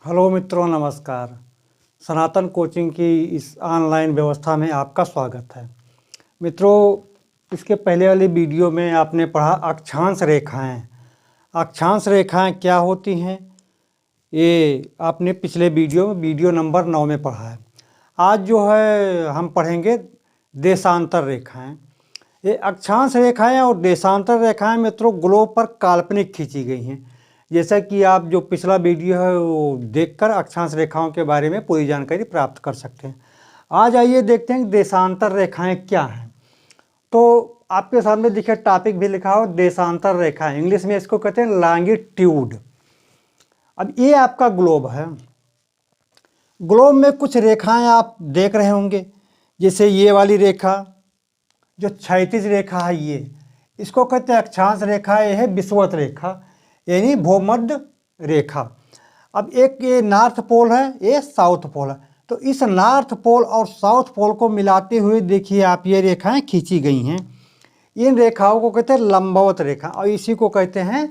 Hello मित्रों, नमस्कार। सनातन coaching की इस ऑनलाइन व्यवस्था में आपका स्वागत है। मित्रों, इसके पहले वाली वीडियो में आपने पढ़ा अक्षांश रेखाएं। अक्षांश रेखाएं क्या होती हैं, ये आपने पिछले वीडियो नंबर 9 में पढ़ा है। आज जो है हम पढ़ेंगे देशांतर रेखाएं। ये अक्षांश रेखाएं और देशांतर रेखाएं मित्रों ग्लोब पर काल्पनिक खींची गई हैं। जैसा कि आप जो पिछला वीडियो है वो देखकर अक्षांश रेखाओं के बारे में पूरी जानकारी प्राप्त कर सकते हैं। आज आइए देखते हैं कि देशांतर रेखाएं क्या हैं। तो आपके सामने देखिए टॉपिक भी लिखा हो, देशांतर रेखाएं। इंग्लिश में इसको कहते हैं लॉन्गिट्यूड। अब ये आपका ग्लोब है। ग्लोब में कुछ रेखाएं आप देख रहे होंगे, जैसे ये वाली रेखा जो क्षैतिज रेखा है, ये इसको कहते हैं अक्षांश रेखा। ये है विषुवत रेखा यानी भूमध्य रेखा। अब एक ये नॉर्थ पोल है, ये साउथ पोल है। तो इस नॉर्थ पोल और साउथ पोल को मिलाते हुए देखिए आप ये रेखाएं खींची गई हैं। इन रेखाओं को कहते हैं लंबवत रेखा और इसी को कहते हैं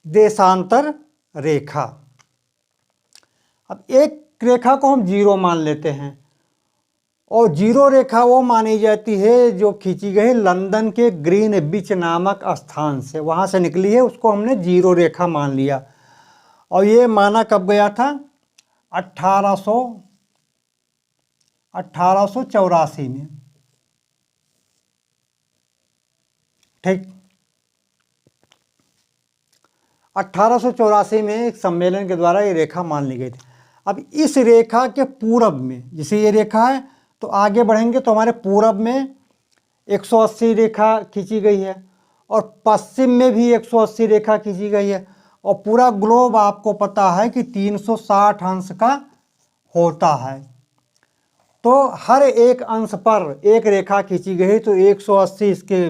देशांतर रेखा। अब एक रेखा को हम जीरो मान लेते हैं और जीरो रेखा वो मानी जाती है जो खींची गई लंदन के ग्रीनविच नामक स्थान से, वहाँ से निकली है, उसको हमने जीरो रेखा मान लिया। और ये माना कब गया था? 1884 में। ठीक, 1884 में एक सम्मेलन के द्वारा ये रेखा मान ली गई थी। अब इस रेखा के पूरब में, जैसे ये रेखा है तो आगे बढ़ेंगे तो हमारे पूरब में 180 रेखा खींची गई है और पश्चिम में भी 180 रेखा खींची गई है। और पूरा ग्लोब आपको पता है कि 360 अंश का होता है। तो हर एक अंश पर एक रेखा खींची गई, तो 180 इसके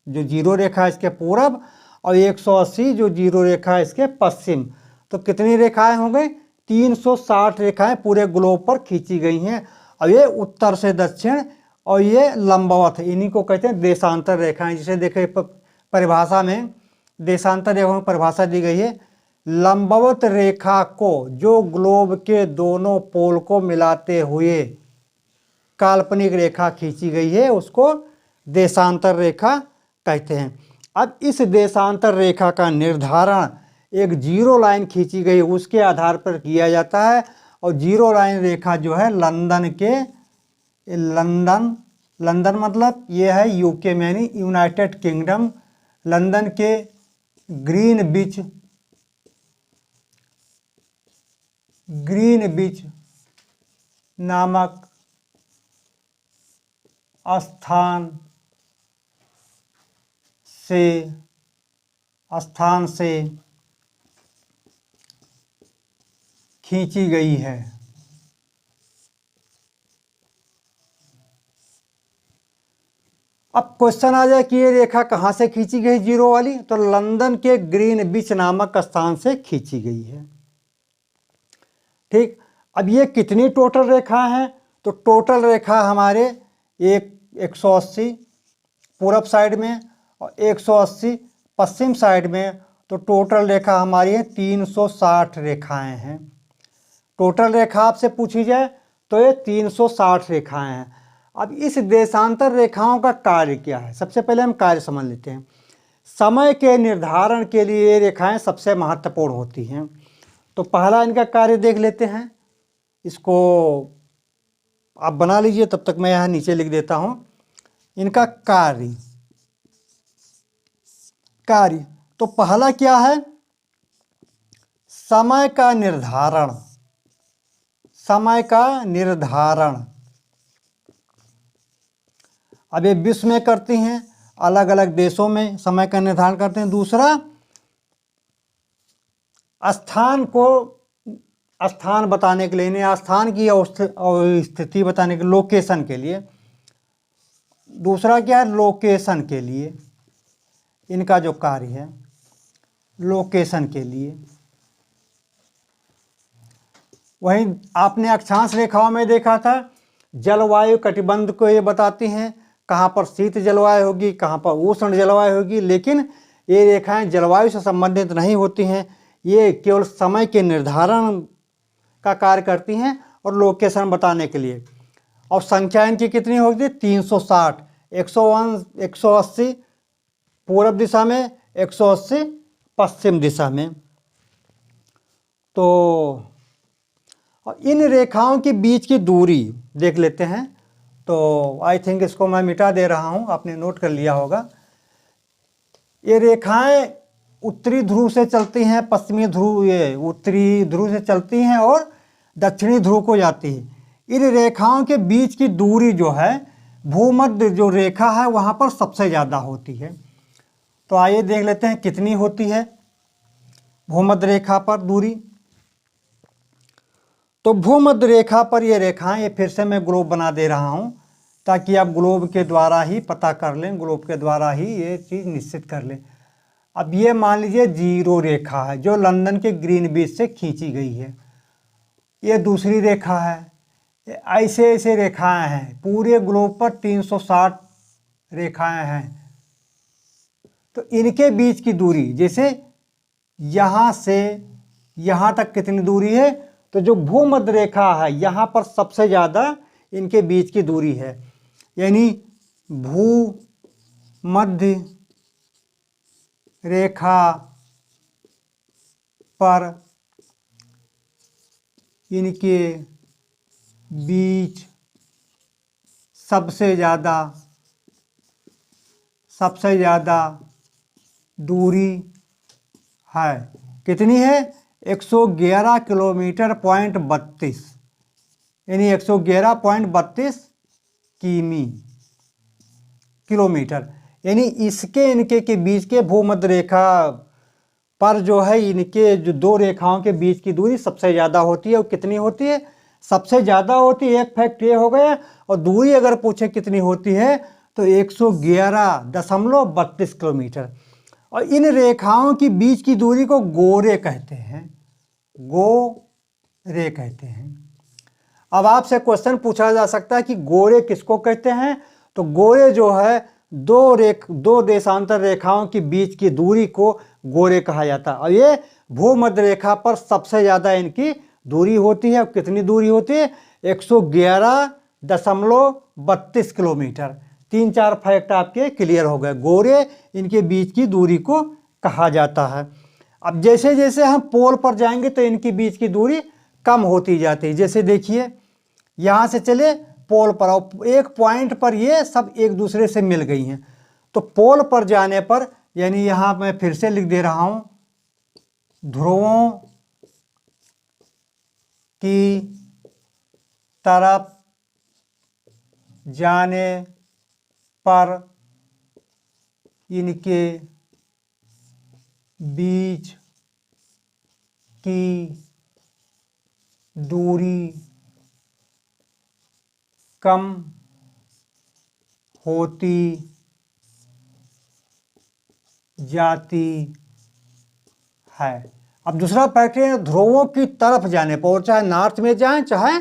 जो जीरो रेखा है इसके पूरब और 180 जो जीरो रेखा है इसके पश्चिम। तो कितनी रेखाएं हो गई? 360 रेखाएं पूरे ग्लोब पर खींची गई हैं। और ये उत्तर से दक्षिण और ये लंबवत है, इन्हीं को कहते हैं देशांतर रेखाएं। जिसे देखे परिभाषा में देशांतर रेखाओं की परिभाषा दी गई है, लंबवत रेखा को जो ग्लोब के दोनों पोल को मिलाते हुए काल्पनिक रेखा खींची गई है उसको देशांतर रेखा कहते हैं। अब इस देशांतर रेखा का निर्धारण एक जीरो लाइन खींची गई उसके आधार पर किया जाता है। और जीरो लाइन रेखा जो है लंदन मतलब ये है यूके में यानी यूनाइटेड किंगडम, लंदन के ग्रीनविच नामक स्थान से खींची गई है। अब क्वेश्चन आ जाए कि ये रेखा कहाँ से खींची गई जीरो वाली, तो लंदन के ग्रीनविच नामक स्थान से खींची गई है। ठीक, अब ये कितनी टोटल रेखा हैं? तो टोटल रेखा हमारे 180 पूरब साइड में और 180 पश्चिम साइड में। तो टोटल रेखा हमारी है 360 रेखाएं हैं। टोटल रेखा आपसे पूछी जाए तो ये 360 रेखाएं हैं। अब इस देशांतर रेखाओं का कार्य क्या है? सबसे पहले हम कार्य समझ लेते हैं। समय के निर्धारण के लिए ये रेखाएं सबसे महत्वपूर्ण होती हैं। तो पहला इनका कार्य देख लेते हैं। इसको आप बना लीजिए, तब तक मैं यहाँ नीचे लिख देता हूँ इनका कार्य। तो पहला क्या है? समय का निर्धारण। अब ये विश्व में करती हैं, अलग अलग देशों में समय का निर्धारण करते हैं। दूसरा, स्थान बताने के लिए, इन्हें स्थान की स्थिति बताने के लोकेशन के लिए। दूसरा क्या है? लोकेशन के लिए इनका जो कार्य है, लोकेशन के लिए। वहीं आपने अक्षांश रेखाओं में देखा था जलवायु कटिबंध को ये बताती हैं, कहाँ पर शीत जलवायु होगी, कहाँ पर उष्ण जलवायु होगी। लेकिन ये रेखाएं जलवायु से संबंधित नहीं होती हैं, ये केवल समय के निर्धारण का कार्य करती हैं और लोकेशन बताने के लिए। और संख्या इनकी कितनी होगी? 360, 180 पूर्व दिशा में, 180 पश्चिम दिशा में। तो इन रेखाओं के बीच की दूरी देख लेते हैं। तो आई थिंक इसको मैं मिटा दे रहा हूँ, आपने नोट कर लिया होगा। ये रेखाएं उत्तरी ध्रुव से चलती हैं, पश्चिमी ध्रुव, ये उत्तरी ध्रुव से चलती हैं और दक्षिणी ध्रुव को जाती है। इन रेखाओं के बीच की दूरी जो है, भूमध्य जो रेखा है वहाँ पर सबसे ज़्यादा होती है। तो आइए देख लेते हैं कितनी होती है भूमध्य रेखा पर दूरी। तो भूमध्य रेखा पर ये रेखाएं, ये फिर से मैं ग्लोब बना दे रहा हूँ ताकि आप ग्लोब के द्वारा ही पता कर लें, ग्लोब के द्वारा ही ये चीज़ निश्चित कर लें। अब ये मान लीजिए जीरो रेखा है जो लंदन के ग्रीनविच से खींची गई है। ये दूसरी रेखा है। ऐसे ऐसे रेखाएं हैं, पूरे ग्लोब पर 360 रेखाएं हैं। तो इनके बीच की दूरी, जैसे यहाँ से यहाँ तक कितनी दूरी है, तो जो भूमध्य रेखा है यहाँ पर सबसे ज़्यादा इनके बीच की दूरी है। यानी भूमध्य रेखा पर इनके बीच सबसे ज़्यादा दूरी है। कितनी है? 111 किलोमीटर पॉइंट 32, यानी 111.32 किलोमीटर। यानी इसके इनके के बीच के भूमध्य रेखा पर जो है, इनके जो दो रेखाओं के बीच की दूरी सबसे ज़्यादा होती है। और कितनी होती है? सबसे ज़्यादा होती है। एक फैक्ट ये हो गया। और दूरी अगर पूछे कितनी होती है तो 111.32 किलोमीटर। और इन रेखाओं की बीच की दूरी को गोरे कहते हैं, गोरे कहते हैं। अब आपसे क्वेश्चन पूछा जा सकता है कि गोरे किसको कहते हैं? तो गोरे जो है, दो देशांतर रेखाओं के बीच की दूरी को गोरे कहा जाता है। और ये भूमध्य रेखा पर सबसे ज़्यादा इनकी दूरी होती है। कितनी दूरी होती है? 111.32 किलोमीटर। 3-4 फैक्ट आपके क्लियर हो गए। गोरे इनके बीच की दूरी को कहा जाता है। अब जैसे जैसे हम पोल पर जाएंगे तो इनके बीच की दूरी कम होती जाती है। जैसे देखिए, यहाँ से चले पोल पर, और एक पॉइंट पर ये सब एक दूसरे से मिल गई हैं। तो पोल पर जाने पर, यानी यहाँ मैं फिर से लिख दे रहा हूँ, ध्रुवों की तरफ जाने पर इनके बीच की दूरी कम होती जाती है। अब दूसरा फैक्ट है, ध्रुवों की तरफ जाने पर, और चाहे नॉर्थ में जाएं चाहे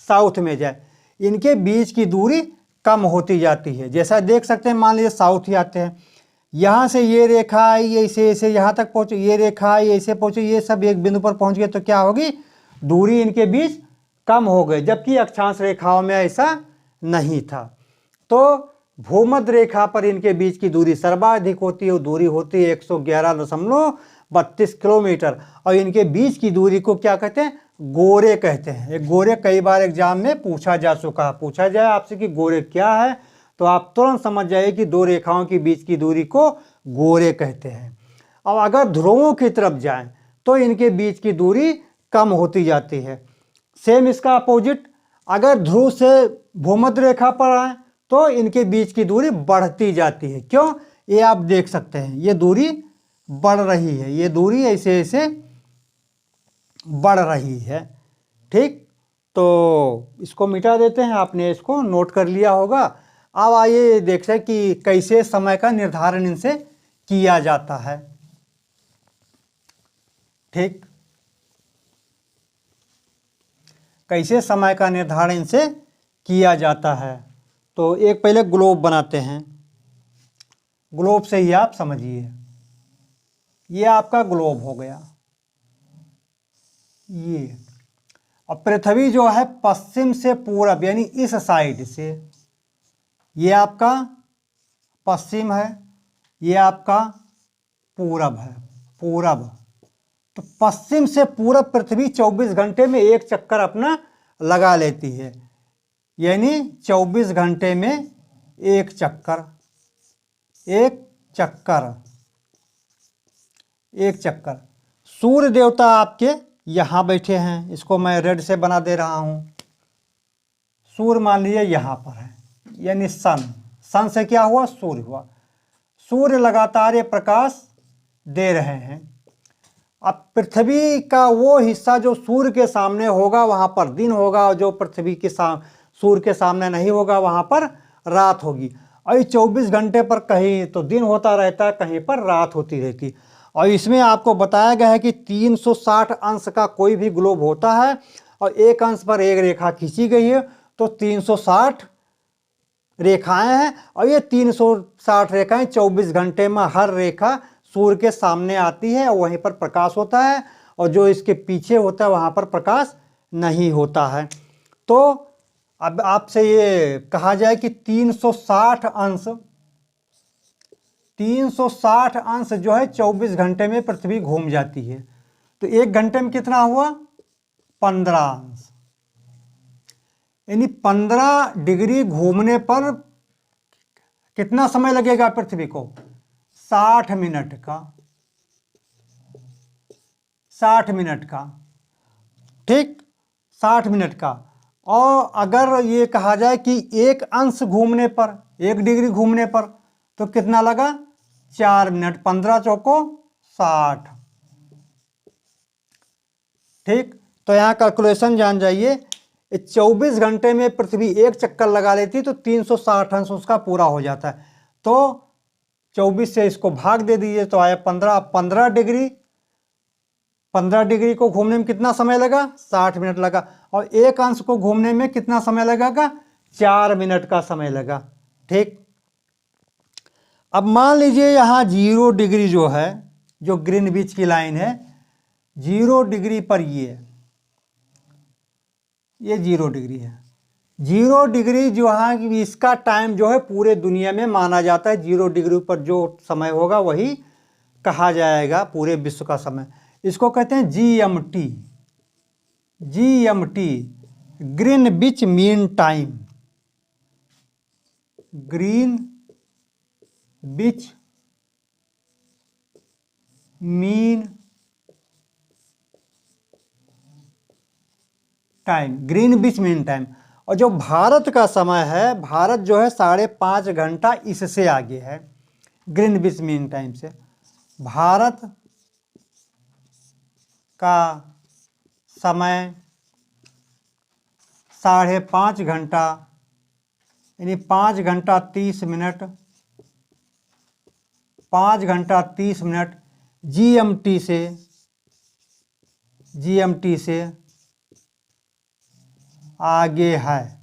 साउथ में जाए, इनके बीच की दूरी कम होती जाती है। जैसा देख सकते हैं, मान लीजिए साउथ ही आते हैं, यहाँ से ये रेखा आई, ऐसे ऐसे यहाँ तक पहुँचे, ये रेखा आई, ऐसे पहुँचे, ये सब एक बिंदु पर पहुँच गए, तो क्या होगी? दूरी इनके बीच कम हो गई। जबकि अक्षांश रेखाओं में ऐसा नहीं था। तो भूमध्य रेखा पर इनके बीच की दूरी सर्वाधिक होती है। वो दूरी होती है 111.32 किलोमीटर। और इनके बीच की दूरी को क्या कहते हैं? गोरे कहते हैं। एक गोरे कई बार एग्जाम में पूछा जा चुका है। पूछा जाए आपसे कि गोरे क्या है, तो आप तुरंत समझ जाइए कि दो रेखाओं के बीच की दूरी को गोरे कहते हैं। अब अगर ध्रुवों की तरफ जाएं तो इनके बीच की दूरी कम होती जाती है। सेम इसका अपोजिट, अगर ध्रुव से भूमध्य रेखा पर आए तो इनके बीच की दूरी बढ़ती जाती है। क्यों? ये आप देख सकते हैं, ये दूरी बढ़ रही है, ये दूरी ऐसे ऐसे बढ़ रही है। ठीक, तो इसको मिटा देते हैं। आपने इसको नोट कर लिया होगा। अब आइए देखते हैं कि कैसे समय का निर्धारण इनसे किया जाता है। ठीक, कैसे समय का निर्धारण इनसे किया जाता है। तो एक पहले ग्लोब बनाते हैं। ग्लोब से ही आप समझिए, ये आपका ग्लोब हो गया। ये और पृथ्वी जो है पश्चिम से पूरब यानी इस साइड से, ये आपका पश्चिम है, ये आपका पूरब है, पूरब। तो पश्चिम से पूरब पृथ्वी 24 घंटे में एक चक्कर अपना लगा लेती है, यानी 24 घंटे में एक चक्कर, एक चक्कर, एक चक्कर। सूर्य देवता आपके यहाँ बैठे हैं, इसको मैं रेड से बना दे रहा हूँ। सूर्य मान लीजिए यहाँ पर है, यानी सन, सन से क्या हुआ, सूर्य हुआ। सूर्य लगातार ये प्रकाश दे रहे हैं। अब पृथ्वी का वो हिस्सा जो सूर्य के सामने होगा वहाँ पर दिन होगा, और जो पृथ्वी के सूर्य के सामने नहीं होगा वहाँ पर रात होगी। और इस 24 घंटे पर कहीं तो दिन होता रहता है, कहीं पर रात होती रहती। और इसमें आपको बताया गया है कि 360 अंश का कोई भी ग्लोब होता है और एक अंश पर एक रेखा खींची गई है, तो 360 रेखाएं हैं। और ये 360 रेखाएं 24 घंटे में हर रेखा सूर्य के सामने आती है और वहीं पर प्रकाश होता है, और जो इसके पीछे होता है वहाँ पर प्रकाश नहीं होता है। तो अब आपसे ये कहा जाए कि 360 अंश, 360 अंश जो है 24 घंटे में पृथ्वी घूम जाती है। तो एक घंटे में कितना हुआ, 15 अंश, यानी 15 डिग्री घूमने पर कितना समय लगेगा पृथ्वी को, 60 मिनट का, 60 मिनट का, ठीक, 60 मिनट का। और अगर ये कहा जाए कि एक अंश घूमने पर, 1 डिग्री घूमने पर, तो कितना लगा, 4 मिनट, 15 चौको 60, ठीक। तो यहाँ कैलकुलेशन जान जाइए, 24 घंटे में पृथ्वी एक चक्कर लगा लेती तो 360 अंश उसका पूरा हो जाता है। तो 24 से इसको भाग दे दीजिए तो आया 15, 15 डिग्री, 15 डिग्री को घूमने में कितना समय लगा, 60 मिनट लगा। और एक अंश को घूमने में कितना समय लगेगा, 4 मिनट का समय लगा, ठीक। अब मान लीजिए यहाँ 0 डिग्री जो है, जो ग्रीनविच की लाइन है, 0 डिग्री पर ये 0 डिग्री है। 0 डिग्री जो है इसका टाइम जो है पूरे दुनिया में माना जाता है। 0 डिग्री पर जो समय होगा वही कहा जाएगा पूरे विश्व का समय। इसको कहते हैं GMT, GMT, Greenwich mean time, Greenwich mean time, Greenwich mean time. और जो भारत का समय है, भारत जो है 5.5 घंटा इससे आगे है ग्रीनविच मीन टाइम से। भारत का समय 5.5 घंटा, यानी 5 घंटा 30 मिनट, 5 घंटा 30 मिनट GMT से, GMT से आगे है,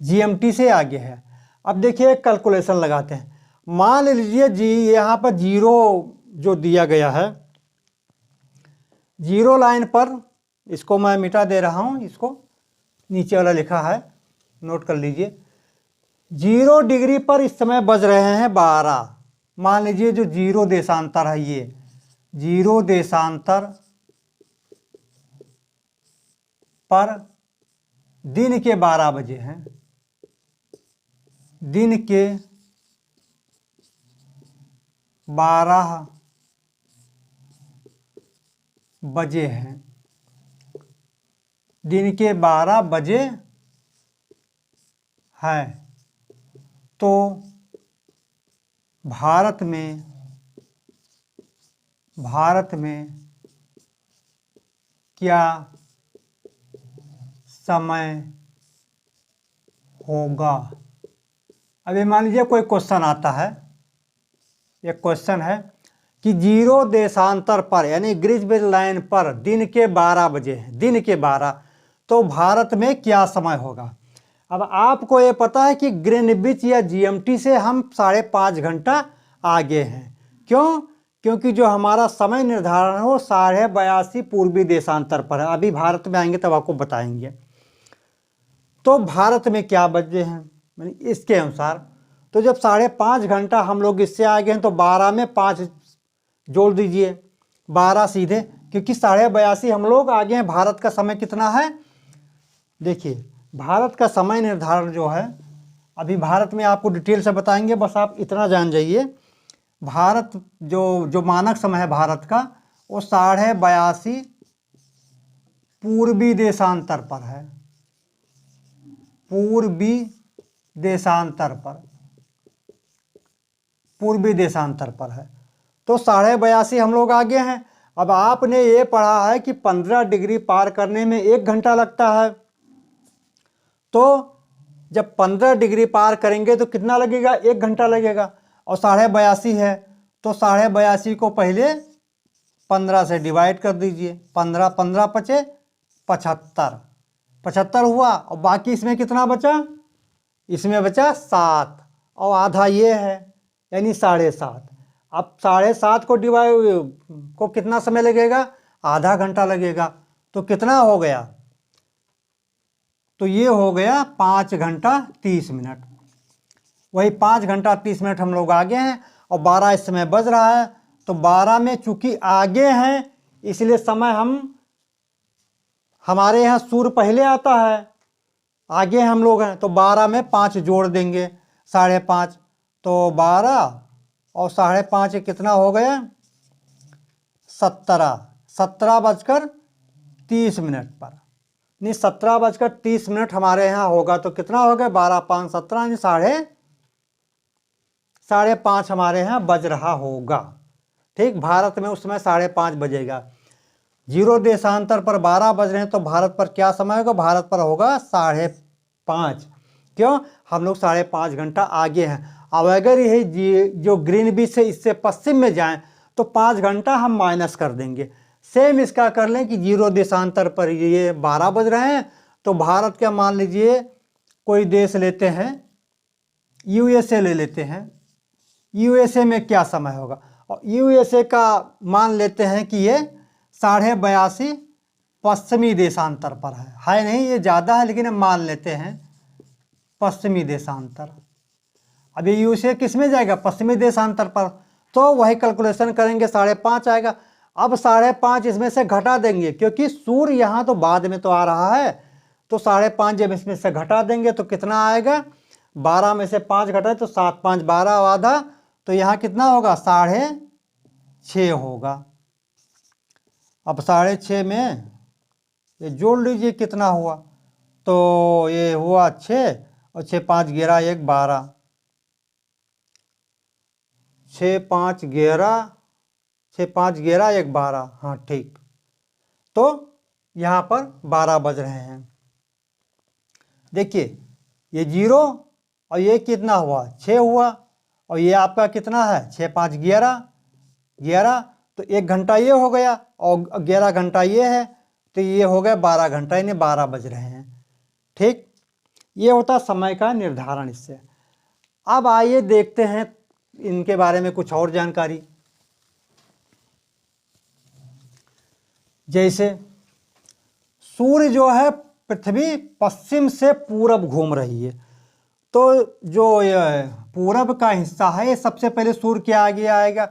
GMT से आगे है। अब देखिए कैलकुलेशन लगाते हैं। मान लीजिए जी यहाँ पर 0 जो दिया गया है, 0 लाइन पर, इसको मैं मिटा दे रहा हूँ, इसको नीचे वाला लिखा है, नोट कर लीजिए। 0 डिग्री पर इस समय बज रहे हैं 12। मान लीजिए जो 0 देशांतर है, ये 0 देशांतर पर दिन के 12 बजे हैं, दिन के 12 बजे हैं, दिन के 12 बजे है। तो भारत में क्या समय होगा। अभी मान लीजिए कोई क्वेश्चन आता है, एक क्वेश्चन है कि 0 देशांतर पर यानी ग्रीनविच लाइन पर दिन के 12 बजे हैं, दिन के 12, तो भारत में क्या समय होगा। अब आपको ये पता है कि ग्रीनविच या GMT से हम 5.5 घंटा आगे हैं। क्यों क्योंकि जो हमारा समय निर्धारण है वो 82.5 पूर्वी देशांतर पर है। अभी भारत में आएंगे तब आपको बताएंगे। तो भारत में क्या बजे हैं इसके अनुसार, तो जब 5.5 घंटा हम लोग इससे आगे हैं तो 12 में 5 जोड़ दीजिए, 12 सीधे, क्योंकि 82.5 हम लोग आगे हैं। भारत का समय कितना है, देखिए भारत का समय निर्धारण जो है, अभी भारत में आपको डिटेल से बताएंगे, बस आप इतना जान जाइए। भारत जो मानक समय है भारत का वो 82.5 पूर्वी देशांतर पर है, पूर्वी देशांतर पर है। तो 82.5 हम लोग आगे हैं। अब आपने ये पढ़ा है कि 15 डिग्री पार करने में 1 घंटा लगता है, तो जब 15 डिग्री पार करेंगे तो कितना लगेगा, 1 घंटा लगेगा। और 82.5 है तो 82.5 को पहले 15 से डिवाइड कर दीजिए, 15 15 पचे 75, 75 हुआ। और बाकी इसमें कितना बचा, इसमें बचा 7 और आधा ये है यानी 7.5। अब 7.5 को डिवाइड को कितना समय लगेगा, आधा घंटा लगेगा। तो कितना हो गया, तो ये हो गया 5 घंटा 30 मिनट। वही 5 घंटा 30 मिनट हम लोग आगे हैं और 12 इस समय बज रहा है। तो 12 में चूंकि आगे हैं इसलिए समय हमारे यहाँ सूर्य पहले आता है, आगे हम लोग हैं, तो 12 में 5 जोड़ देंगे, 5.5। तो 12 और 5.5 कितना हो गया, 17 बजकर 30 मिनट पर, नहीं 17 बजकर 30 मिनट हमारे यहाँ होगा। तो कितना हो गया, 12 5 17 यानी 5:30 हमारे यहाँ बज रहा होगा। ठीक, भारत में उस समय 5:30 बजेगा। 0 देशांतर पर 12 बज रहे हैं तो भारत पर क्या समय होगा, भारत पर होगा 5:30। क्यों, हम लोग 5.5 घंटा आगे हैं। अब अगर यही जो ग्रीनविच से इससे पश्चिम में जाएं तो 5 घंटा हम माइनस कर देंगे। सेम इसका कर लें कि 0 देशांतर पर ये 12 बज रहे हैं तो भारत का मान लीजिए कोई देश लेते हैं, यूएसए ले लेते हैं। यूएसए में क्या समय होगा, और यूएसए का मान लेते हैं कि ये 82.5 पश्चिमी देशांतर पर है नहीं, ये ज़्यादा है लेकिन हम मान लेते हैं पश्चिमी देशांतर। अब ये यूएसए किस में जाएगा, पश्चिमी देशांतर पर, तो वही कैलकुलेशन करेंगे 5.5 आएगा। अब 5.5 इसमें से घटा देंगे क्योंकि सूर्य यहाँ तो बाद में तो आ रहा है, तो 5.5 जब इसमें से घटा देंगे तो कितना आएगा, 12 में से 5 घटाए तो 7 5 12 और आधा, तो यहाँ कितना होगा, 6.5 होगा। अब 6.5 में ये जोड़ लीजिए कितना हुआ, तो ये हुआ 6 और 6 5 11 1 12, 6 5 11 6 5 11 1 12, हाँ ठीक। तो यहाँ पर 12 बज रहे हैं। देखिए ये 0 और ये कितना हुआ, 6 हुआ, और ये आपका कितना है, 6 5 11, तो 1 घंटा ये हो गया और 11 घंटा ये है, तो ये हो गया 12 घंटा, यानी 12 बज रहे हैं। ठीक, ये होता समय का निर्धारण इससे। अब आइए देखते हैं इनके बारे में कुछ और जानकारी। जैसे सूर्य जो है पृथ्वी पश्चिम से पूरब घूम रही है, तो जो ये पूरब का हिस्सा है ये सबसे पहले सूर्य के आगे आएगा।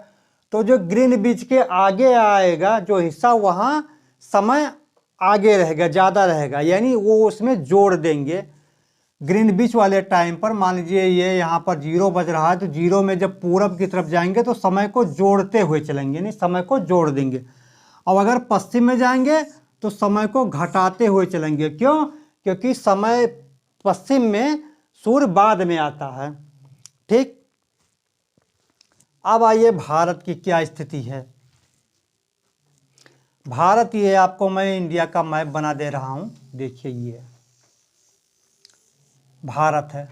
तो जो ग्रीनविच के आगे आएगा जो हिस्सा, वहाँ समय आगे रहेगा, ज़्यादा रहेगा, यानी वो उसमें जोड़ देंगे। ग्रीनविच वाले टाइम पर मान लीजिए ये यहाँ पर 0 बज रहा है, तो 0 में जब पूरब की तरफ जाएंगे तो समय को जोड़ते हुए चलेंगे, यानी समय को जोड़ देंगे। और अगर पश्चिम में जाएंगे तो समय को घटाते हुए चलेंगे। क्यों, क्योंकि समय पश्चिम में, सूर्य बाद में आता है। ठीक, अब आइए भारत की क्या स्थिति है। भारत, ये आपको मैं इंडिया का मैप बना दे रहा हूं, देखिए ये भारत है,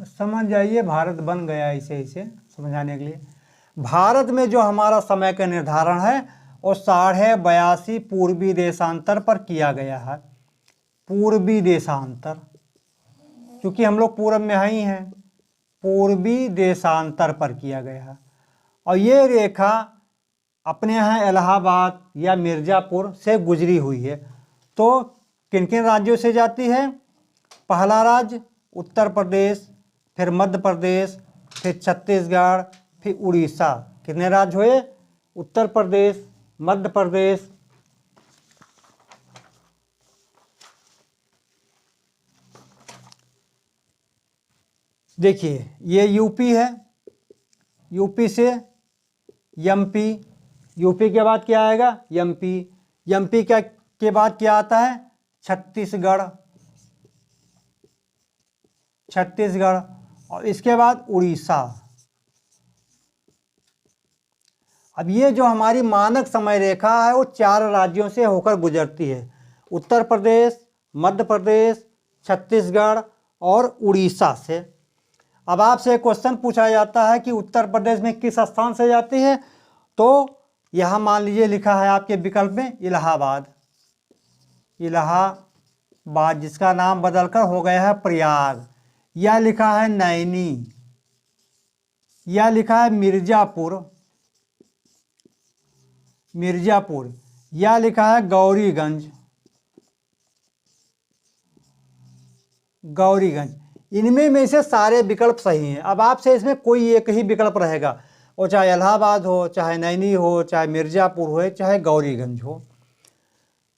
समझ जाइए भारत बन गया इसे समझाने के लिए। भारत में जो हमारा समय का निर्धारण है वो 82.5 पूर्वी देशांतर पर किया गया है। पूर्वी देशांतर, क्योंकि हम लोग पूरब में ही हैं, पूर्वी देशांतर पर किया गया। और ये रेखा अपने यहाँ इलाहाबाद या मिर्ज़ापुर से गुजरी हुई है। तो किन किन राज्यों से जाती है? पहला राज्य उत्तर प्रदेश, फिर मध्य प्रदेश, फिर छत्तीसगढ़, फिर उड़ीसा। कितने राज्य हुए? उत्तर प्रदेश, मध्य प्रदेश, देखिए ये यूपी है, यूपी से एमपी, यूपी के बाद क्या आएगा? एमपी, एमपी के बाद क्या आता है? छत्तीसगढ़, छत्तीसगढ़, और इसके बाद उड़ीसा। अब ये जो हमारी मानक समय रेखा है वो 4 राज्यों से होकर गुजरती है, उत्तर प्रदेश, मध्य प्रदेश, छत्तीसगढ़ और उड़ीसा से। अब आपसे एक क्वेश्चन पूछा जाता है कि उत्तर प्रदेश में किस स्थान से जाती है? तो यहाँ मान लीजिए लिखा है आपके विकल्प में इलाहाबाद, इलाहाबाद जिसका नाम बदलकर हो गया है प्रयाग, या लिखा है नैनी, या लिखा है मिर्ज़ापुर, मिर्ज़ापुर, या लिखा है गौरीगंज, गौरीगंज। इनमें में से सारे विकल्प सही हैं। अब आपसे इसमें कोई एक ही विकल्प रहेगा, और चाहे इलाहाबाद हो, चाहे नैनी हो, चाहे मिर्ज़ापुर हो, चाहे गौरीगंज हो,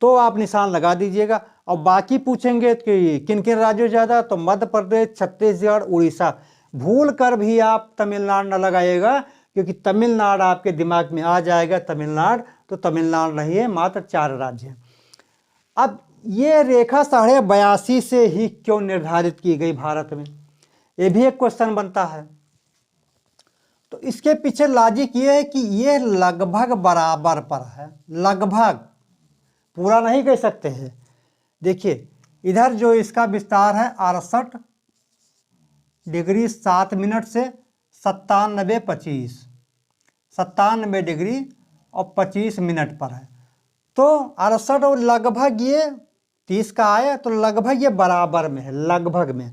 तो आप निशान लगा दीजिएगा। और बाकी पूछेंगे कि किन किन राज्यों ज़्यादा, तो मध्य प्रदेश, छत्तीसगढ़, उड़ीसा। भूल कर भी आप तमिलनाडु न लगाइएगा, क्योंकि तमिलनाडु आपके दिमाग में आ जाएगा तमिलनाडु, तो तमिलनाडु नहीं है, मात्र 4 राज्य हैं। अब ये रेखा 82.5 से ही क्यों निर्धारित की गई भारत में? ये भी एक क्वेश्चन बनता है। तो इसके पीछे लॉजिक ये है कि ये लगभग बराबर पर है, लगभग, पूरा नहीं कह सकते हैं। देखिए इधर जो इसका विस्तार है 68 डिग्री 7 मिनट से 97 डिग्री और 25 मिनट पर है। तो 68 और लगभग ये 30 का आया, तो लगभग ये बराबर में है, लगभग में।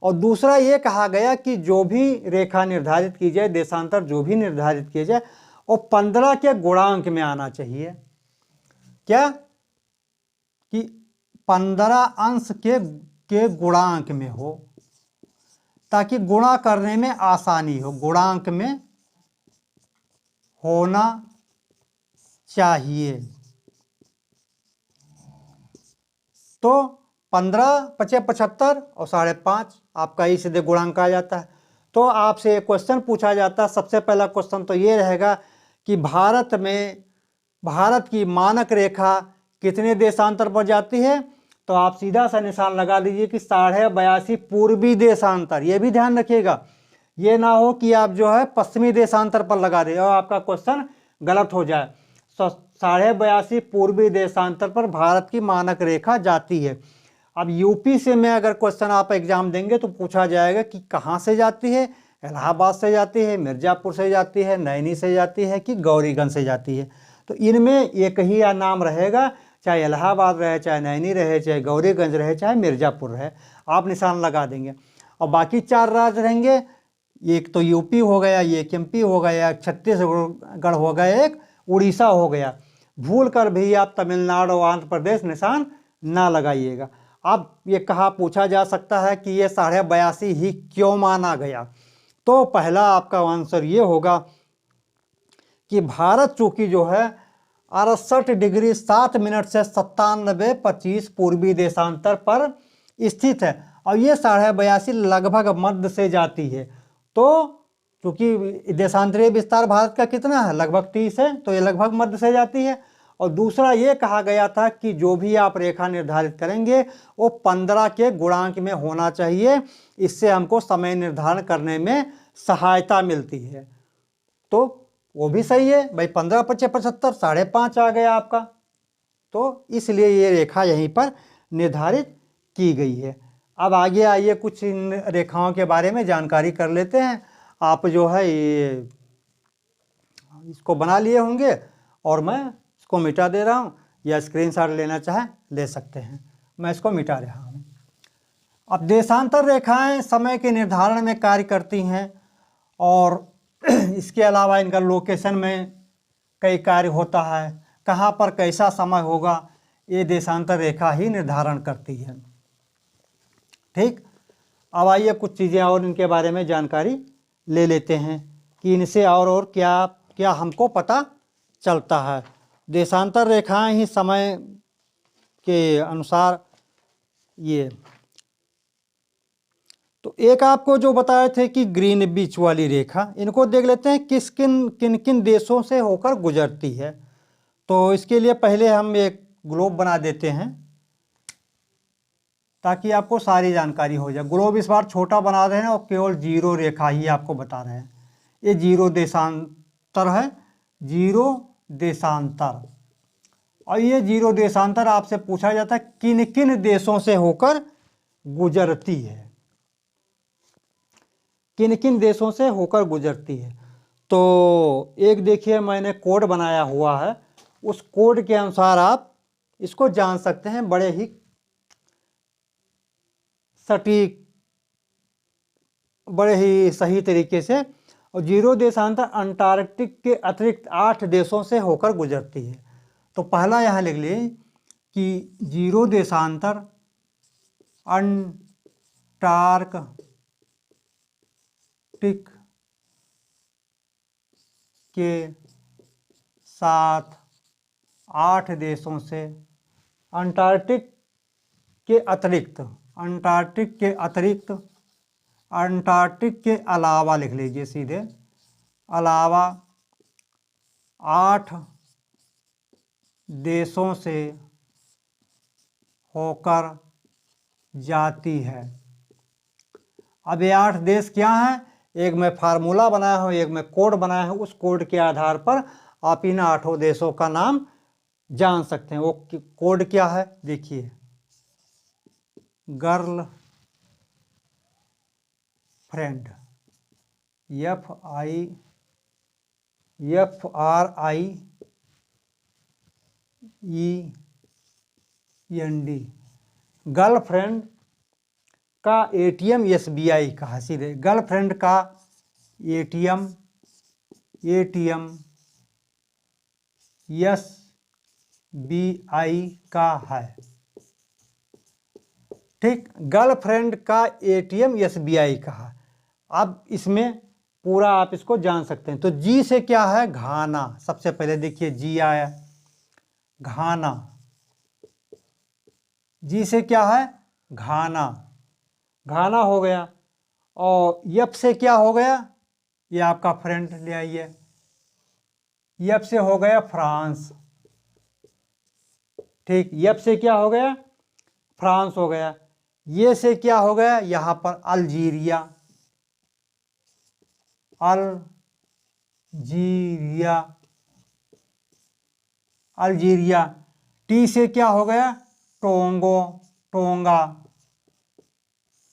और दूसरा ये कहा गया कि जो भी रेखा निर्धारित की जाए, देशांतर जो भी निर्धारित किया जाए, वो 15 के गुणांक में आना चाहिए। क्या? कि 15 अंश के गुणांक में हो, ताकि गुणा करने में आसानी हो, गुणांक में होना चाहिए। तो 15 × 75 और 5.5 आपका ही सीधे गुणांक आ जाता है। तो आपसे एक क्वेश्चन पूछा जाता है, सबसे पहला क्वेश्चन तो ये रहेगा कि भारत में, भारत की मानक रेखा कितने देशांतर पर जाती है? तो आप सीधा सा निशान लगा दीजिए कि 82.5 पूर्वी देशांतर। ये भी ध्यान रखिएगा, ये ना हो कि आप जो है पश्चिमी देशांतर पर लगा दें और आपका क्वेश्चन गलत हो जाए। 82.5 पूर्वी देशांतर पर भारत की मानक रेखा जाती है। अब यूपी से में अगर क्वेश्चन आप एग्जाम देंगे तो पूछा जाएगा कि कहाँ से जाती है? इलाहाबाद से जाती है, मिर्ज़ापुर से जाती है, नैनी से जाती है, कि गौरीगंज से जाती है? तो इनमें एक ही नाम रहेगा, चाहे इलाहाबाद रहे, चाहे नैनी रहे, चाहे गौरीगंज रहे, चाहे मिर्ज़ापुर रहे, आप निशान लगा देंगे। और बाकी 4 राज्य रहेंगे, एक तो यूपी हो गया, एक एमपी हो गया, छत्तीसगढ़ हो गया, एक उड़ीसा हो गया। भूल कर भी आप तमिलनाडु और आंध्र प्रदेश निशान ना लगाइएगा। अब ये कहा पूछा जा सकता है कि ये 82.5 ही क्यों माना गया? तो पहला आपका आंसर ये होगा कि भारत चूंकि जो है 68 डिग्री 7 मिनट से 97.25 पूर्वी देशांतर पर स्थित है, और ये 82.5 लगभग मध्य से जाती है। तो क्योंकि देशांतरीय विस्तार भारत का कितना है? लगभग 30 है, तो ये लगभग मध्य से जाती है। और दूसरा ये कहा गया था कि जो भी आप रेखा निर्धारित करेंगे वो 15 के गुणांक में होना चाहिए, इससे हमको समय निर्धारण करने में सहायता मिलती है। तो वो भी सही है भाई, 15 × 75 5.5 आ गया आपका। तो इसलिए ये रेखा यहीं पर निर्धारित की गई है। अब आगे आइए कुछ इन रेखाओं के बारे में जानकारी कर लेते हैं। आप जो है ये इसको बना लिए होंगे और मैं इसको मिटा दे रहा हूँ, या स्क्रीनशॉट लेना चाहे ले सकते हैं। मैं इसको मिटा रहा हूँ। अब देशांतर रेखाएं समय के निर्धारण में कार्य करती हैं और इसके अलावा इनका लोकेशन में कई कार्य होता है, कहाँ पर कैसा समय होगा ये देशांतर रेखा ही निर्धारण करती है। ठीक, अब आइए कुछ चीज़ें और इनके बारे में जानकारी ले लेते हैं कि इनसे और क्या क्या हमको पता चलता है। देशांतर रेखाएं ही समय के अनुसार ये, तो एक आपको जो बताए थे कि ग्रीनविच वाली रेखा, इनको देख लेते हैं किन किन देशों से होकर गुजरती है। तो इसके लिए पहले हम एक ग्लोब बना देते हैं ताकि आपको सारी जानकारी हो जाए। ग्लोब इस बार छोटा बना रहे हैं और केवल जीरो रेखा ही आपको बता रहे हैं। ये जीरो देशांतर है, जीरो देशांतर। और ये जीरो देशांतर आपसे पूछा जाता है किन किन देशों से होकर गुजरती है, किन किन देशों से होकर गुजरती है। तो एक देखिए मैंने कोड बनाया हुआ है, उस कोड के अनुसार आप इसको जान सकते हैं बड़े ही सटीक, बड़े ही सही तरीके से। और जीरो देशांतर अंटार्कटिक के अतिरिक्त 8 देशों से होकर गुजरती है। तो पहला यहाँ लिख लीजिए कि जीरो देशांतर अंटार्कटिक के साथ 8 देशों से, अंटार्कटिक के अतिरिक्त, अंटार्कटिक के अतिरिक्त, अंटार्कटिक के अलावा लिख लीजिए सीधे, अलावा 8 देशों से होकर जाती है। अब ये 8 देश क्या हैं, एक मैं फार्मूला बनाया हूँ, एक मैं कोड बनाया हूँ। उस कोड के आधार पर आप इन 8 देशों का नाम जान सकते हैं। वो कोड क्या है देखिए, गर्ल फ्रेंड, FRIEND, गर्लफ्रेंड का ATM SBI का है सीधे, गर्लफ्रेंड का ATM SBI का है। ठीक, गर्लफ्रेंड का ATM SBI का है। अब इसमें पूरा आप इसको जान सकते हैं। तो जी से क्या है, घाना। सबसे पहले देखिए जी आया, घाना। जी से क्या है, घाना, घाना हो गया। और यप से क्या हो गया, ये आपका फ्रेंड ले आइए, यप से हो गया फ्रांस। ठीक, यप से क्या हो गया, फ्रांस हो गया। ये से क्या हो गया, यहां पर अल्जीरिया, अल्जीरिया, अल्जीरिया। टी से क्या हो गया, टोंगो, टोंगा,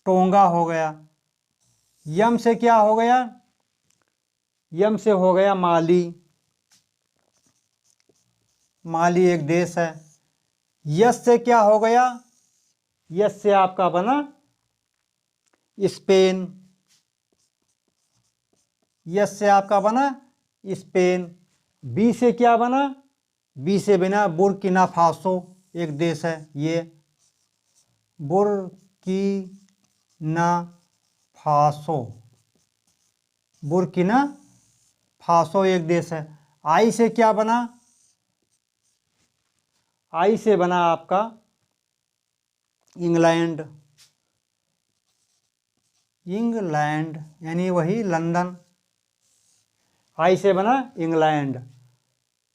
टोंगा हो गया। यम से क्या हो गया, यम से हो गया माली, माली एक देश है। यस से क्या हो गया, यस से आपका बना स्पेन, यस से आपका बना स्पेन। बी से क्या बना, बी से बिना बुर्किना फासो एक देश है, ये बुर्किना फासो, बुर्किना फासो एक देश है। आई से क्या बना, आई से बना आपका इंग्लैंड, इंग्लैंड यानी वही लंदन, आई से बना इंग्लैंड।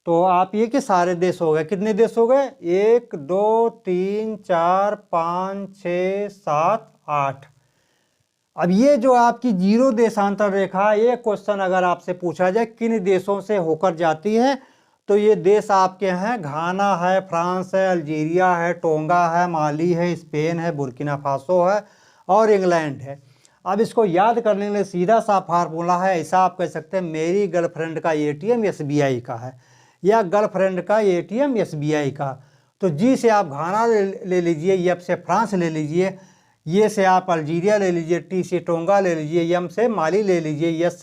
तो आप ये कि सारे देश हो गए, कितने देश हो गए, 1 2 3 4 5 6 7 8। अब ये जो आपकी जीरो देशांतर रेखा, ये क्वेश्चन अगर आपसे पूछा जाए किन देशों से होकर जाती है, तो ये देश आपके हैं, घाना है, फ्रांस है, अल्जीरिया है, टोंगा है, माली है, स्पेन है, बुर्किना फासो है और इंग्लैंड है। अब इसको याद करने के लिए सीधा सा फार्मूला है, ऐसा आप कह सकते हैं मेरी गर्लफ्रेंड का ATM SBI का है, या गर्लफ्रेंड का ATM SBI का। तो जी से आप घाना ले लीजिए, यप से फ्रांस ले लीजिए, ये से आप अल्जीरिया ले लीजिए, टी से टोंगा ले लीजिए, एम से माली ले लीजिए, एस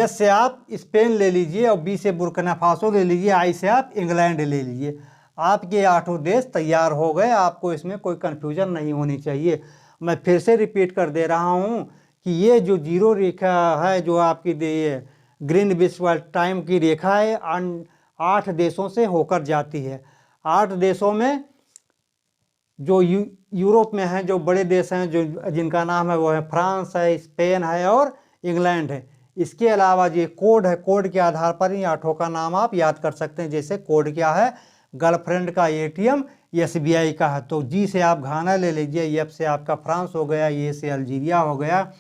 से आप स्पेन ले लीजिए और बी से बुर्किना फासो ले लीजिए, आई से आप इंग्लैंड ले लीजिए। आपके 8 देश तैयार हो गए, आपको इसमें कोई कन्फ्यूजन नहीं होनी चाहिए। मैं फिर से रिपीट कर दे रहा हूँ कि ये जो जीरो रेखा है, जो आपकी ग्रीनविच टाइम की रेखा है, 8 देशों से होकर जाती है। 8 देशों में जो यूरोप में हैं, जो बड़े देश हैं, जो जिनका नाम है वो है फ्रांस है, स्पेन है और इंग्लैंड है। इसके अलावा ये कोड है, कोड के आधार पर ही 8 का नाम आप याद कर सकते हैं। जैसे कोड क्या है, गर्लफ्रेंड का एटीएम एसबीआई का है, तो जी से आप घाना ले लीजिए, एफ से आपका फ्रांस हो गया, ए से अल्जीरिया हो गया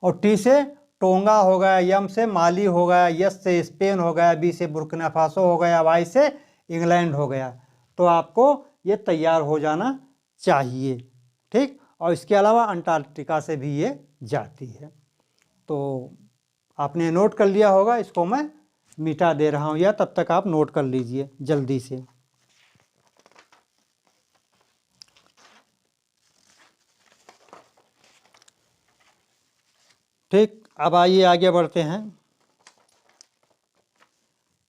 और टी से टोंगा हो गया, एम से माली हो गया, एस से स्पेन हो गया, बी से बुर्किना फासो हो गया, वाई से इंग्लैंड हो गया। तो आपको ये तैयार हो जाना चाहिए, ठीक। और इसके अलावा अंटार्कटिका से भी ये जाती है। तो आपने नोट कर लिया होगा, इसको मैं मिटा दे रहा हूँ, या तब तक आप नोट कर लीजिए जल्दी से। ठीक, अब आइए आगे बढ़ते हैं।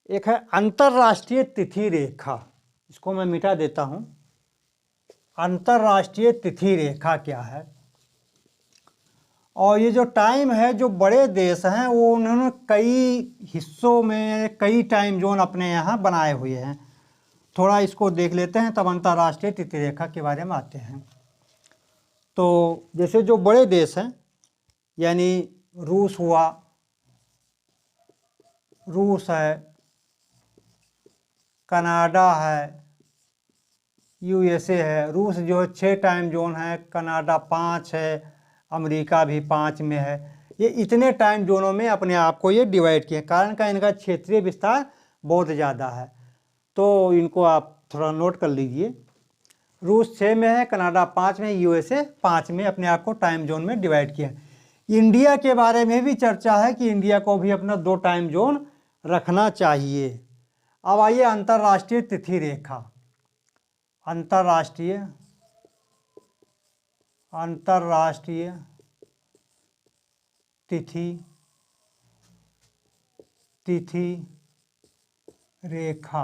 एक है अंतर्राष्ट्रीय तिथि रेखा, इसको मैं मिटा देता हूँ। अंतर्राष्ट्रीय तिथि रेखा क्या है? और ये जो टाइम है, जो बड़े देश हैं वो उन्होंने कई हिस्सों में कई टाइम जोन अपने यहाँ बनाए हुए हैं। थोड़ा इसको देख लेते हैं, तब अंतर्राष्ट्रीय तिथि रेखा के बारे में आते हैं। तो जैसे जो बड़े देश हैं, यानी रूस हुआ, रूस है, कनाडा है, यूएसए है। रूस जो है 6 टाइम जोन है, कनाडा 5 है, अमेरिका भी 5 में है। ये इतने टाइम जोनों में अपने आप को ये डिवाइड किए, कारण का इनका क्षेत्रीय विस्तार बहुत ज़्यादा है। तो इनको आप थोड़ा नोट कर लीजिए। रूस 6 में है, कनाडा 5 में, यूएसए 5 में अपने आप को टाइम जोन में डिवाइड किया। इंडिया के बारे में भी चर्चा है कि इंडिया को भी अपना 2 टाइम जोन रखना चाहिए। अब आइए अंतर्राष्ट्रीय तिथि रेखा। अंतर्राष्ट्रीय तिथि रेखा।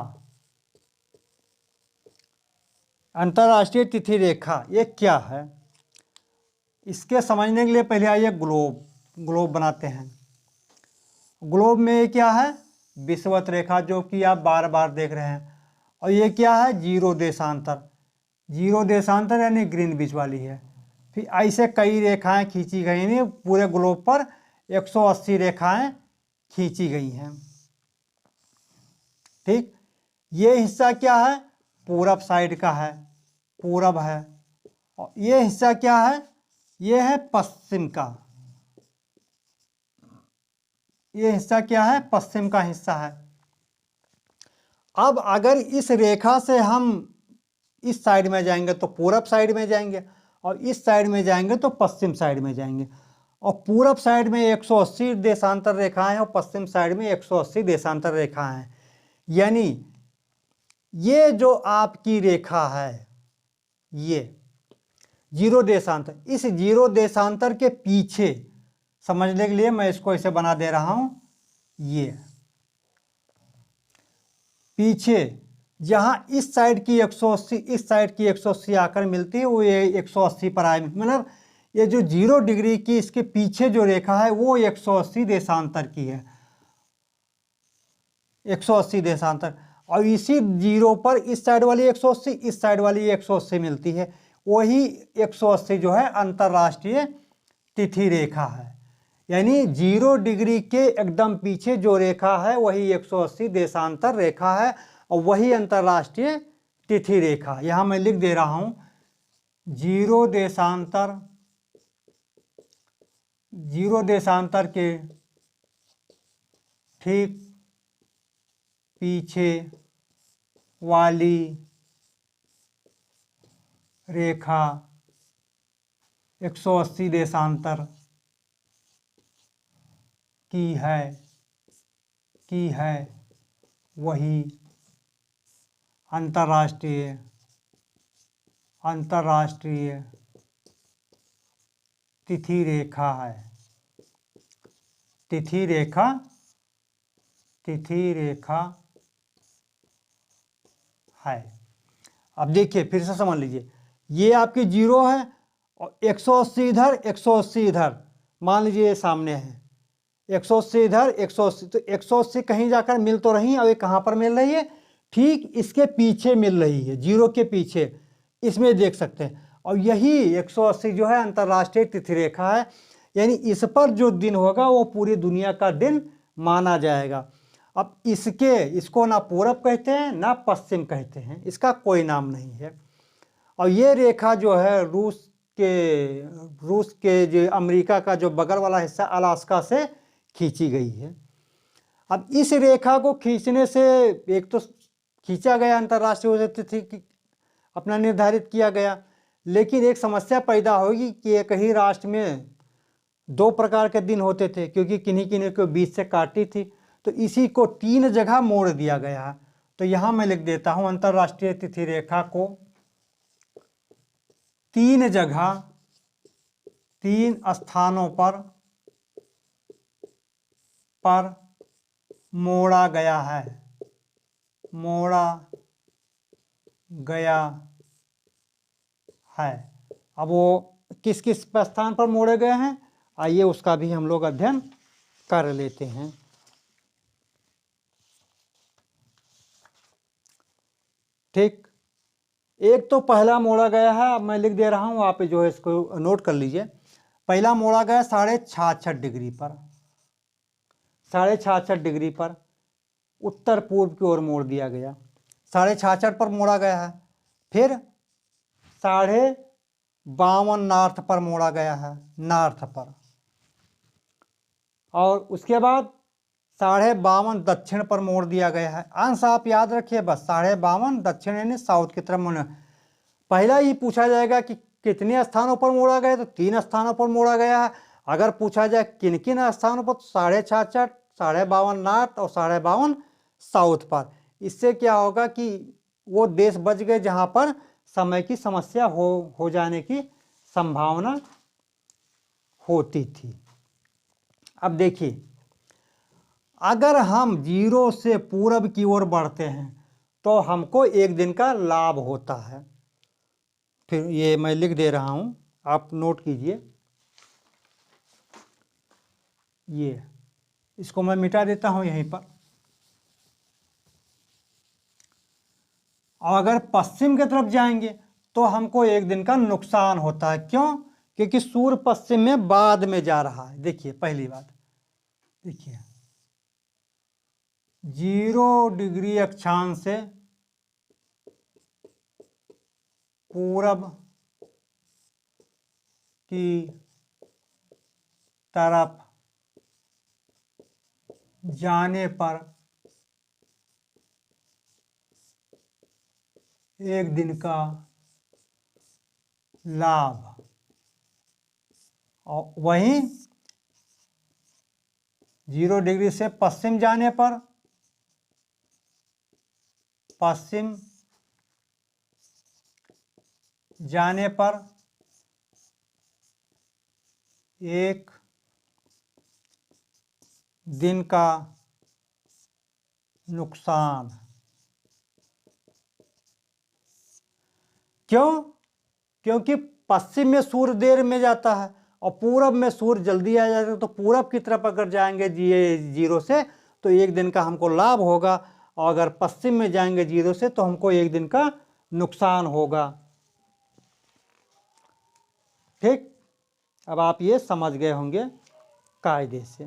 अंतर्राष्ट्रीय तिथि रेखा ये क्या है? इसके समझने के लिए पहले आइए ग्लोब बनाते हैं। ग्लोब में ये क्या है? विषुवत रेखा, जो कि आप बार बार देख रहे हैं। और ये क्या है? जीरो देशांतर। जीरो देशांतर यानी ग्रीनविच वाली है। फिर ऐसे कई रेखाएं खींची गई हैं, पूरे ग्लोब पर 180 रेखाएं खींची गई हैं, ठीक। ये हिस्सा क्या है? पूरब साइड का है, पूरब है। और ये हिस्सा क्या है? ये है पश्चिम का। ये हिस्सा क्या है? पश्चिम का हिस्सा है। अब अगर इस रेखा से हम इस साइड में जाएंगे तो पूरब साइड में जाएंगे, और इस साइड में जाएंगे तो पश्चिम साइड में जाएंगे। और पूरब साइड में 180 देशांतर रेखाएं और पश्चिम साइड में 180 देशांतर रेखाएं हैं। यानी ये जो आपकी रेखा है, ये जीरो देशांतर, इस जीरो देशांतर के पीछे समझने के लिए मैं इसको ऐसे बना दे रहा हूं। ये पीछे जहां इस साइड की 180, इस साइड की 180 आकर मिलती है, वो ये 180 पर आए, मतलब ये जो 0 डिग्री की इसके पीछे जो रेखा है वो 180 देशांतर की है, 180 देशांतर। और इसी जीरो पर इस साइड वाली 180, इस साइड वाली 180 मिलती है, वही 180 जो है अंतर्राष्ट्रीय तिथि रेखा है। यानी 0 डिग्री के एकदम पीछे जो रेखा है वही 180 देशांतर रेखा है, और वही अंतर्राष्ट्रीय तिथि रेखा। यहां मैं लिख दे रहा हूं, 0 देशांतर के ठीक पीछे वाली रेखा 180 देशांतर की है वही अंतर्राष्ट्रीय अंतर्राष्ट्रीय तिथि रेखा है। तिथि रेखा है। अब देखिए फिर से समझ लीजिए, ये आपकी 0 है और 180 इधर 180 इधर, मान लीजिए ये सामने है 180 इधर 180, तो 180 कहीं जाकर मिल तो रही है, और ये कहाँ पर मिल रही है, ठीक इसके पीछे मिल रही है, 0 के पीछे, इसमें देख सकते हैं। और यही 180 जो है अंतर्राष्ट्रीय तिथि रेखा है, यानी इस पर जो दिन होगा वो पूरी दुनिया का दिन माना जाएगा। अब इसको ना पूरब कहते हैं ना पश्चिम कहते हैं, इसका कोई नाम नहीं है। और ये रेखा जो है रूस के जो अमेरिका का जो बगल वाला हिस्सा अलास्का से खींची गई है। अब इस रेखा को खींचने से एक तो खींचा गया, अंतर्राष्ट्रीय तिथि अपना निर्धारित किया गया, लेकिन एक समस्या पैदा होगी कि एक ही राष्ट्र में 2 प्रकार के दिन होते थे, क्योंकि किन्हीं किन्हीं को बीच से काटी थी, तो इसी को 3 जगह मोड़ दिया गया है। तो यहाँ मैं लिख देता हूँ अंतर्राष्ट्रीय तिथि रेखा को 3 जगह 3 स्थानों पर मोड़ा गया है, मोड़ा गया है। अब वो किस किस स्थान पर मोड़े गए हैं, आइए उसका भी हम लोग अध्ययन कर लेते हैं। ठीक, एक तो पहला मोड़ा गया है, अब मैं लिख दे रहा हूं, आप जो है इसको नोट कर लीजिए। पहला मोड़ा गया 66.5 डिग्री पर, 66.5 डिग्री पर उत्तर पूर्व की ओर मोड़ दिया गया, 66.5 पर मोड़ा गया है। फिर 52.5 नॉर्थ पर मोड़ा गया है, नॉर्थ पर। और उसके बाद 52.5 दक्षिण पर मोड़ दिया गया है। अंश आप याद रखिए बस, 52.5 दक्षिण यानी साउथ की तरफ मोड़ना। पहला ही पूछा जाएगा कि कितने स्थानों पर मोड़ा गया, तो 3 स्थानों पर मोड़ा गया है। अगर पूछा जाए किन किन स्थानों पर, तो 66.5, 52.5 नॉर्थ और 52.5 साउथ पर। इससे क्या होगा कि वो देश बच गए जहां पर समय की समस्या हो जाने की संभावना होती थी। अब देखिए, अगर हम 0 से पूरब की ओर बढ़ते हैं तो हमको 1 दिन का लाभ होता है। फिर ये मैं लिख दे रहा हूं, आप नोट कीजिए। ये इसको मैं मिटा देता हूं यहीं पर। और अगर पश्चिम की तरफ जाएंगे तो हमको 1 दिन का नुकसान होता है। क्यों? क्योंकि सूर्य पश्चिम में बाद में जा रहा है। देखिए पहली बात, देखिए 0 डिग्री अक्षांश से पूरब की तरफ जाने पर 1 दिन का लाभ, और वहीं 0 डिग्री से पश्चिम जाने पर, पश्चिम जाने पर 1 दिन का नुकसान। क्यों? क्योंकि पश्चिम में सूर्य देर में जाता है और पूरब में सूर्य जल्दी आ जाता है। तो पूरब की तरफ अगर जाएंगे 0 से तो 1 दिन का हमको लाभ होगा, और अगर पश्चिम में जाएंगे 0 से तो हमको 1 दिन का नुकसान होगा। ठीक, अब आप ये समझ गए होंगे कायदे से।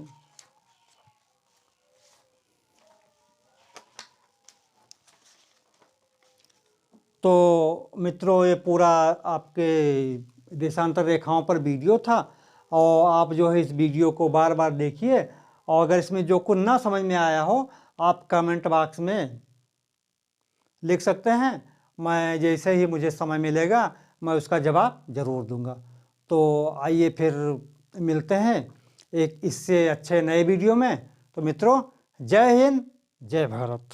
तो मित्रों, ये पूरा आपके देशांतर रेखाओं पर वीडियो था, और आप जो है इस वीडियो को बार बार देखिए, और अगर इसमें जो कुछ ना समझ में आया हो आप कमेंट बॉक्स में लिख सकते हैं। मैं जैसे ही मुझे समय मिलेगा मैं उसका जवाब ज़रूर दूंगा। तो आइए फिर मिलते हैं एक इससे अच्छे नए वीडियो में। तो मित्रों, जय हिंद, जय भारत।